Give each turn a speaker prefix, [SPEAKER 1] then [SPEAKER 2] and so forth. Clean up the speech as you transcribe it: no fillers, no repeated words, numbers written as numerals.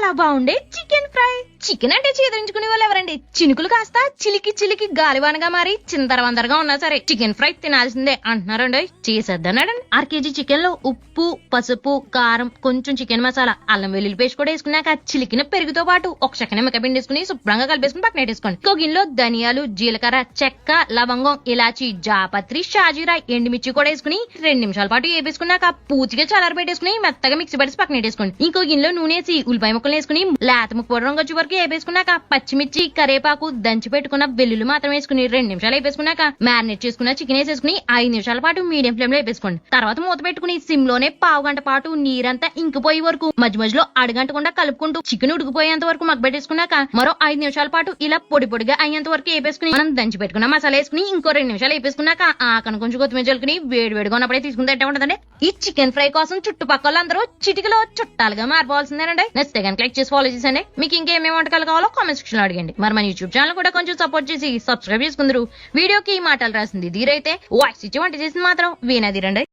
[SPEAKER 1] చాలా బాగుండే chicken fry. Chicken అంటే చేదరించుకునే వాళ్ళు ఎవరండి? చినుకులు కాస్త చిలికి చిలికి గాలివానగా మారి చిందరవందరగా ఉన్నా సరే చికెన్ ఫ్రై తినాల్సిందే అంటున్నారండి. చేసేద్దన్నాడండి. 1/2 కేజీ చికెన్ లో ఉప్పు, పసుపు, కారం, కొంచెం చికెన్ మసాలా, అల్లం వెల్లుల్లి పేస్ట్ కూడా వేసుకున్నాక చిలికిన పెరుగుతో పాటు ఒక చెక్క నిమ్మకాయ పిండి వేసుకుని శుభ్రంగా కలిపేసుకుని పక్కన పెట్టేసుకోండి. ఇంకో గిన్నెలో ధనియాలు, జీలకర్ర, చెక్క, లవంగం, ఇలాచి, జాపత్రి, షాజీరా, ఎండుమిర్చి కూడా వేసుకుని 2 నిమిషాల పాటు వేపేసుకున్నాక పూర్తిగా చల్లారి పెట్టేసుకుని మెత్తగా మిక్సీ పట్టి పక్కన పెట్టేసుకోండి. ఇంకో గిన్నెలో నూనె వేసి ఉల్లిపాయ ముక్కలు వేసుకుని లేత ముక్క రంగు వచ్చే వరకు వేపేసుకున్నాక పచ్చిమిర్చి, కరేపాకు, దంచి పెట్టుకున్న వెల్లుల్లి మాత్రం వేసుకుని 2 నిమిషాలు వేపేసుకున్నాక మ్యారినేట్ చేసుకున్న చికెన్ వేసేసుకుని 5 నిమిషాల పాటు మీడియం ఫ్లేమ్ లో వేపేసుకోండి. తర్వాత మూత పెట్టుకుని సిమ్ లోనే 1/2 గంట పాటు నీరంతా ఇంకిపోయే వరకు మధ్య మధ్యలో అడగంటకుండా కలుపుకుంటూ చికెన్ ఉడికిపోయేంత వరకు మగ్గబెట్టేసుకున్నాక మరో 5 నిమిషాల పాటు ఇలా పొడి పొడిగా అయ్యేంత వరకు వేపేసుకుని మనం దంచి పెట్టుకున్న మసాలా వేసుకుని ఇంకో 2 నిమిషాలు వేపేసుకున్నాక ఆకను కొంచెం కొత్తిమీర చల్లుకుని వేడి వేడిగా ఉన్నప్పుడే తీసుకుని తింటే ఉంటదండి. ఈ చికెన్ ఫ్రై కోసం చుట్టుపక్కల అందరూ చిటికలో చుట్టాలుగా మారిపోవాల్సిందేనండి. నచ్చితే కనుక లైక్ చేసి ఫాలో చేసండి. మీకు ఇంకేమేమి వంటకాలు కావాలో కామెంట్ సెక్షన్ లో అడగండి. మరి మన యూట్యూబ్ ఛానల్ కూడా కొంచెం సపోర్ట్ చేసి సబ్స్క్రైబ్ చేసుకుందరు. వీడియోకి ఈ మాటలు రాసింది ధీరైతే వాయిస్ ఇచ్చి వంట చేసింది మాత్రం వీణాధీరండి.